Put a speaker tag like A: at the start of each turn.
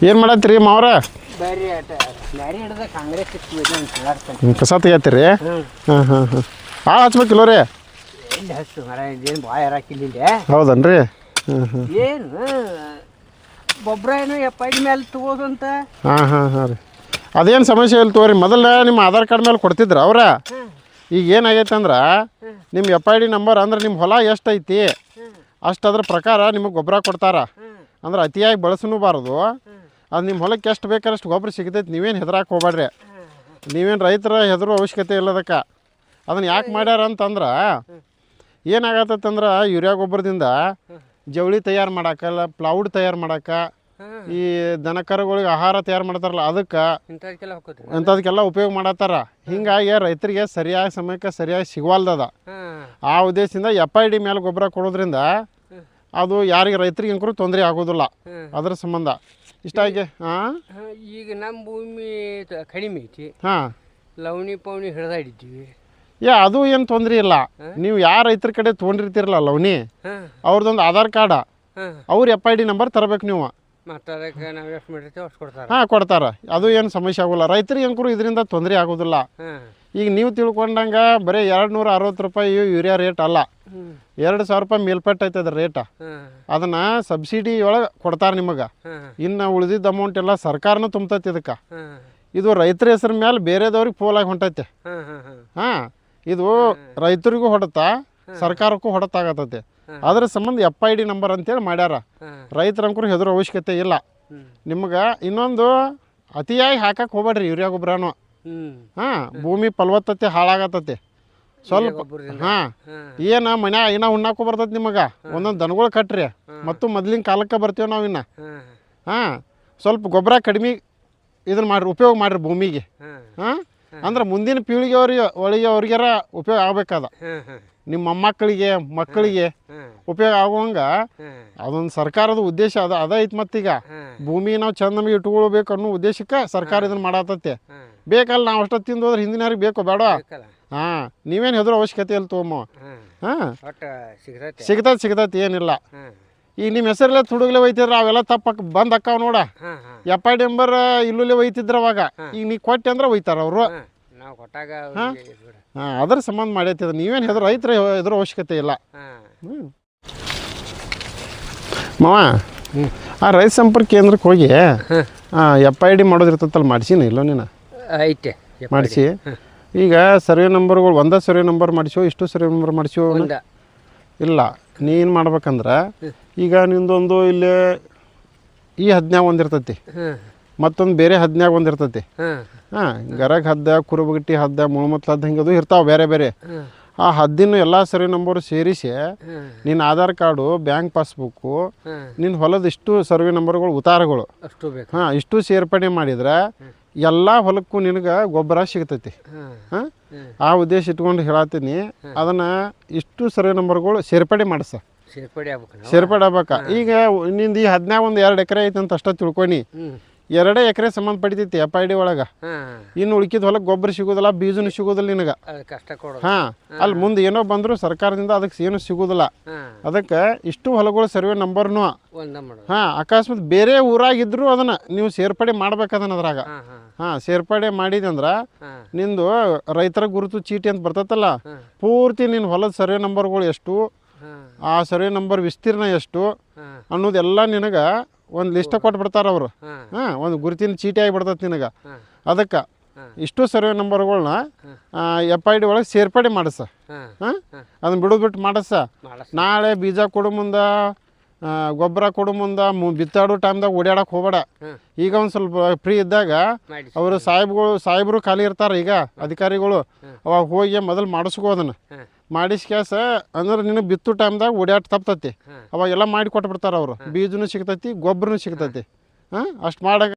A: ಏನು ಮಾಡತ್ತೀರಿ ಮಾವ್ರ?
B: ಬರ್ರಿ ಆಟ ಗಾಡಿ ಹಿಡ್ದ ಕಾಂಗ್ರೆಸ್ ಇತ್ತು
A: ಕಸ ತೆಗಿತೀರಿ? ಹಾಂ ಹಾಂ ಹಾಂ ಭಾಳ ಹಚ್ಬೇಕಿಲ್ಲ ರೀ?
B: ಎಲ್ಲಿ ಹಚ್ಚು ಮರ ಇದೇನು ಭಾಳ ಇರಾಕಿಲ್ಲ.
A: ಹೌದನ್ರಿ? ಹಾಂ ಹಾಂ
B: ಏನು ಗೊಬ್ಬರ ಏನೋ ಎಪ್ಪೈದು ಮೇಲೆ ತಗೋದಂತ.
A: ಹಾಂ ಹಾಂ ಹಾಂ ರೀ ಅದೇನು ಸಮಸ್ಯೆ ಇಲ್ಲ ತಗೋರಿ. ಮೊದಲ ನಿಮ್ಮ ಆಧಾರ್ ಕಾರ್ಡ್ ಮೇಲೆ ಕೊಡ್ತಿದ್ರು ಅವ್ರ. ಈಗ ಏನಾಗೈತೆ ಅಂದ್ರೆ ನಿಮ್ಮ FID ನಂಬರ್ ಅಂದ್ರೆ ನಿಮ್ಮ ಹೊಲ ಎಷ್ಟು ಐತಿ ಅಷ್ಟು ಅದ್ರ ಪ್ರಕಾರ ನಿಮಗೆ ಗೊಬ್ಬರ ಕೊಡ್ತಾರ. ಅಂದ್ರೆ ಅತಿಯಾಗಿ ಬಳಸನೂಬಾರ್ದು. ಅದು ನಿಮ್ಮ ಹೊಲಕ್ಕೆ ಎಷ್ಟು ಬೇಕಾದ್ರೆ ಅಷ್ಟು ಗೊಬ್ಬರ ಸಿಗ್ತೈತಿ. ನೀವೇನು ಹೆದರಾಕೆ ಹೋಗ್ಬೇಡ್ರಿ. ನೀವೇನು ರೈತರ ಹೆದರೋ ಅವಶ್ಯಕತೆ ಇಲ್ಲದಕ್ಕೆ. ಅದನ್ನು ಯಾಕೆ ಮಾಡ್ಯಾರ ಅಂತಂದ್ರೆ ಏನಾಗತ್ತಂದ್ರೆ ಯೂರಿಯಾ ಗೊಬ್ಬರದಿಂದ ಜವಳಿ ತಯಾರು ಮಾಡೋಕ್ಕಲ್ಲ, ಪ್ಲೌಡ್ ತಯಾರು ಮಾಡೋಕೆ, ಈ ದನಕರುಗಳಿಗೆ ಆಹಾರ ತಯಾರು ಮಾಡ್ತಾರಲ್ಲ ಅದಕ್ಕೆ ಇಂಥದಕ್ಕೆಲ್ಲ ಉಪಯೋಗ ಮಾಡತ್ತಾರ. ಹಿಂಗಾಗಿ ರೈತರಿಗೆ ಸರಿಯಾದ ಸಮಯಕ್ಕೆ ಸರಿಯಾಗಿ ಸಿಗವಲ್ದದ. ಆ ಉದ್ದೇಶದಿಂದ FID ಮೇಲೆ ಗೊಬ್ಬರ ಕೊಡೋದ್ರಿಂದ ಅದು ಯಾರಿಗೆ ರೈತರಿಗೆ ಅಂಕರು ತೊಂದರೆ ಆಗೋದಿಲ್ಲ. ಅದ್ರ ಸಂಬಂಧ ಇಷ್ಟಾಗಿ. ಹಾಂ
B: ಈಗ ನಮ್ಮ ಭೂಮಿ ಕಡಿಮೆ ಐತಿ.
A: ಹಾಂ
B: ಲವಣಿ ಪವಣಿ ಹಿಡ್ದಾಡಿದ್ದೀವಿ.
A: ಅದು ಏನು ತೊಂದರೆ ಇಲ್ಲ. ನೀವು ಯಾವ ರೈತರ ಕಡೆ ತೊಗೊಂಡಿರ್ತೀರಲ್ಲ ಲವಣಿ, ಅವ್ರದ್ದೊಂದು ಆಧಾರ್ ಕಾರ್ಡ, ಅವ್ರ FID ನಂಬರ್ ತರಬೇಕು ನೀವು.
B: ಮತ್ತು ಅದಕ್ಕೆ ನಾವು ಎಷ್ಟು ಮಾಡಿರ್ತೀವಿ ಅಷ್ಟು ಕೊಡ್ತಾರೆ.
A: ಹಾಂ ಕೊಡ್ತಾರೆ. ಅದು ಏನು ಸಮಸ್ಯೆ ಆಗೋಲ್ಲ. ರೈತರಿಗೆ ಅಂಕರು ಇದರಿಂದ ತೊಂದರೆ ಆಗೋದಿಲ್ಲ. ಈಗ ನೀವು ತಿಳ್ಕೊಂಡಂಗೆ ಬರೀ 260 ರೂಪಾಯಿ ಯೂರಿಯಾ ರೇಟ್ ಅಲ್ಲ, 2,000 ರೂಪಾಯಿ ಮೇಲ್ಪಟ್ಟು ಐತೆ ಅದ್ರ ರೇಟ. ಅದನ್ನು ಸಬ್ಸಿಡಿ ಒಳಗೆ ಕೊಡ್ತಾರೆ ನಿಮಗೆ. ಇನ್ನು ಉಳಿದಿದ್ದ ಅಮೌಂಟ್ ಎಲ್ಲ ಸರ್ಕಾರನೂ ತುಂಬತೈತಿ. ಇದಕ್ಕೆ ಇದು ರೈತರ ಹೆಸರು ಮೇಲೆ ಬೇರೆದವ್ರಿಗೆ ಪೋಲಾಗಿ ಹೊಂಟೈತೆ. ಹಾಂ ಇದು ರೈತರಿಗೂ ಹೊಡೆತಾ, ಸರ್ಕಾರಕ್ಕೂ ಹೊಡೆತಾಗತ್ತೈತೆ. ಅದ್ರ ಸಂಬಂಧ FID ನಂಬರ್ ಅಂತೇಳಿ ಮಾಡ್ಯಾರ. ರೈತರಂಕರು ಹೆದರೋ ಅವಶ್ಯಕತೆ ಇಲ್ಲ. ನಿಮ್ಗೆ ಇನ್ನೊಂದು ಅತಿಯಾಗಿ ಹಾಕಕ್ಕೆ ಹೋಗ್ಬೇಡ್ರಿ ಯೂರಿಯಾ ಗೊಬ್ಬರನು. ಹಾಂ ಭೂಮಿ ಫಲವತ್ತತೆ ಹಾಳಾಗತ್ತೈತಿ ಸ್ವಲ್ಪ. ಹಾಂ ಏನು ಮನ್ಯಾಗ ಇನ್ನೂ ಉಣ್ಣಾಕು ಬರ್ತೈತಿ ನಿಮಗೆ. ಒಂದೊಂದು ದನಗಳು ಕಟ್ರಿ ಮತ್ತು ಮೊದ್ಲಿನ ಕಾಲಕ್ಕೆ ಬರ್ತೀವಿ ನಾವು ಇನ್ನು. ಹಾಂ ಸ್ವಲ್ಪ ಗೊಬ್ಬರ ಕಡಿಮೆ ಇದನ್ನು ಮಾಡಿರಿ, ಉಪಯೋಗ ಮಾಡಿರಿ ಭೂಮಿಗೆ. ಹಾಂ ಅಂದ್ರೆ ಮುಂದಿನ ಪೀಳಿಗೆ ಅವ್ರಿಗಾರ ಉಪಯೋಗ ಆಗ್ಬೇಕಾದ. ನಿಮ್ಮ ಮೊಮ್ಮಕ್ಕಳಿಗೆ ಮಕ್ಕಳಿಗೆ ಉಪಯೋಗ ಆಗುವಂಗೆ ಅದೊಂದು ಸರ್ಕಾರದ ಉದ್ದೇಶ ಅದ ಐತಿ. ಮತ್ತೀಗ ಭೂಮಿ ನಾವು ಚಂದ ನಮಗೆ ಇಟ್ಕೊಳ್ಬೇಕು ಅನ್ನೋ ಉದ್ದೇಶಕ್ಕೆ ಸರ್ಕಾರ ಇದನ್ನು ಮಾಡತ್ತೈತೆ. ಬೇಕಲ್ಲ ನಾವು ಅಷ್ಟು ತಿಂದು ಹೋದ್ರೆ ಹಿಂದಿನವ್ರಿಗೆ ಬೇಕು ಬೇಡ. ಹಾಂ ನೀವೇನು ಹೆದರೋ ಅವಶ್ಯಕತೆ ಇಲ್ಲ ತೊಗೊಂಬ. ಹಾಂ ಸಿಗ್ತೈತಿ ಏನಿಲ್ಲ. ಈಗ ನಿಮ್ಮ ಹೆಸರಲ್ಲೇ ತುಡುಗ್ಲೆ ಒಯ್ತಿದ್ರೆ ಅವೆಲ್ಲ ತಪ್ಪಕ್ಕೆ ಬಂದು ಅಕ್ಕಾವ ನೋಡ. FID ನಂಬರ್ ಇಲ್ಲೇ ಒಯ್ತಿದ್ರ ಅವಾಗ. ಈಗ ನೀ ಕೊಟ್ಟೆ ಅಂದ್ರೆ ಒಯ್ತಾರ ಅವರು. ಹಾಂ ಅದ್ರ ಸಂಬಂಧ ಮಾಡೈತಿದ. ನೀವೇನು ಹೆದರೋ ರೈತರ ಹೆದರೋ ಅವಶ್ಯಕತೆ ಇಲ್ಲ. ಮಾವ ಆ ರೈತ ಸಂಪರ್ಕ ಕೇಂದ್ರಕ್ಕೆ ಹೋಗಿ FID ಮಾಡೋದಿರ್ತಲ್ಲ, ಮಾಡಿಸಿನ ಇಲ್ಲ ನೀನು?
B: ಐತೆ
A: ಮಾಡಿಸಿ. ಈಗ ಸರ್ವೆ ನಂಬರ್ಗಳು ಒಂದೇ ಸರ್ವೆ ನಂಬರ್ ಮಾಡಿಸೋ, ಇಷ್ಟು ಸರ್ವೆ ನಂಬರ್ ಮಾಡಿಸೋ? ಇಲ್ಲ, ನೀನು ಮಾಡ್ಬೇಕಂದ್ರೆ ಈಗ ನಿಂದೊಂದು ಇಲ್ಲಿ ಈ 19 ಒಂದಿರ್ತೈತಿ, ಮತ್ತೊಂದು ಬೇರೆ 19 ಒಂದಿರ್ತೈತಿ. ಹಾಂ ಗರಗ್ ಹದ್ದ, ಕುರುಬಗಟ್ಟಿ ಹದ್ದ, ಮುಳುಮತ್ಲ ಹದ್ದ, ಹಿಂಗದು ಇರ್ತಾವೆ ಬೇರೆ ಬೇರೆ. ಆ ಹದ್ದಿನ ಎಲ್ಲ ಸರ್ವೆ ನಂಬರು ಸೇರಿಸಿ ನಿನ್ನ ಆಧಾರ್ ಕಾರ್ಡು, ಬ್ಯಾಂಕ್ ಪಾಸ್ಬುಕ್ಕು, ನಿನ್ನ ಹೊಲದ ಇಷ್ಟು ಸರ್ವೆ ನಂಬರ್ಗಳು ಉತ್ತಾರಗಳು ಹಾಂ ಇಷ್ಟು ಸೇರ್ಪಡೆ ಮಾಡಿದ್ರೆ ಎಲ್ಲ ಹೊಲಕ್ಕೂ ನಿನಗೆ ಗೊಬ್ಬರ ಸಿಗ್ತೈತಿ. ಹಾಂ ಆ ಉದ್ದೇಶ ಇಟ್ಕೊಂಡು ಹೇಳತ್ತೀನಿ. ಅದನ್ನು ಇಷ್ಟು ಸರ್ವೆ ನಂಬರ್ಗಳು ಸೇರ್ಪಡೆ ಮಾಡಿಸ, ಸೇರ್ಪಡೆ ಆಗ್ಬೇಕಾ. ಈಗ ನಿಂದು ಈ 19 2 ಎಕರೆ ಐತೆ ಅಂತ ಅಷ್ಟ ತಿಳ್ಕೊನಿ. 2 ಎಕರೆ ಸಂಬಂಧ ಪಡಿತೈತಿ FID ಒಳಗೆ. ಇನ್ನು ಉಳ್ಕಿದ ಹೊಲಕ್ಕೆ ಗೊಬ್ಬರ ಸಿಗೋದಿಲ್ಲ, ಬೀಜನೂ ಸಿಗೋದಿಲ್ಲ ನಿನಗೆ. ಹಾಂ ಅಲ್ಲಿ ಮುಂದೆ ಏನೋ ಬಂದರೂ ಸರ್ಕಾರದಿಂದ ಅದಕ್ಕೆ ಏನು ಸಿಗೋದಿಲ್ಲ. ಅದಕ್ಕೆ ಇಷ್ಟು ಹೊಲಗಳು ಸರ್ವೆ ನಂಬರ್ನು ಹಾಂ ಅಕಸ್ಮಾತ್ ಬೇರೆ ಊರಾಗಿದ್ರು ಅದನ್ನು ನೀವು ಸೇರ್ಪಡೆ ಮಾಡ್ಬೇಕದನ್ನ ಅದ್ರಾಗ. ಹಾಂ ಸೇರ್ಪಡೆ ಮಾಡಿದಂದ್ರೆ ನಿಂದು ರೈತರ ಗುರುತು ಚೀಟಿ ಅಂತ ಬರ್ತೈತಲ್ಲ, ಪೂರ್ತಿ ನಿನ್ನ ಹೊಲದ ಸರ್ವೆ ನಂಬರ್ಗಳು ಎಷ್ಟು, ಆ ಸರ್ವೆ ನಂಬರ್ ವಿಸ್ತೀರ್ಣ ಎಷ್ಟು ಅನ್ನೋದೆಲ್ಲ ನಿನಗೆ ಒಂದು ಲಿಸ್ಟ್ ಕೊಟ್ಬಿಡ್ತಾರೆ ಅವರು. ಹಾಂ ಒಂದು ಗುರುತಿನ ಚೀಟಿ ಆಗಿಬಿಡ್ತೈತೆ ನಿನಗೆ. ಅದಕ್ಕೆ ಇಷ್ಟು ಸರ್ವೆ ನಂಬರ್ಗಳನ್ನ FID ಒಳಗೆ ಸೇರ್ಪಡೆ ಮಾಡಿಸ. ಹಾಂ ಅದನ್ನ ಬಿಡೋದ್ಬಿಟ್ಟು ಮಾಡಿಸ. ನಾಳೆ ಬೀಜ ಕೊಡು ಮುಂದೆ, ಗೊಬ್ಬರ ಕೊಡು ಮುಂದೆ, ಬಿತ್ತಾಡೋ ಟೈಮ್ದಾಗ ಓಡಾಡಕ್ಕೆ ಹೋಗಬೇಡ. ಈಗ ಒಂದು ಸ್ವಲ್ಪ ಫ್ರೀ ಇದ್ದಾಗ ಅವರು ಸಾಹೇಬರು ಖಾಲಿ ಇರ್ತಾರೆ, ಈಗ ಅಧಿಕಾರಿಗಳು, ಅವಾಗ ಹೋಗಿ ಮೊದಲು ಮಾಡಿಸ್ಕೋ. ಅದನ್ನು ಮಾಡಿಸ್ಕ್ಯಾಸ ಅಂದ್ರೆ ನಿನಗೆ ಬಿತ್ತು ಟೈಮ್ದಾಗ ಓಡಾಟ ತಪ್ತತಿ. ಅವಾಗೆಲ್ಲ ಮಾಡಿ ಕೊಟ್ಬಿಡ್ತಾರೆ ಅವರು. ಬೀಜನೂ ಸಿಗ್ತೈತಿ, ಗೊಬ್ಬರನೂ ಸಿಗ್ತೈತಿ. ಹಾಂ ಅಷ್ಟು ಮಾಡಾಗ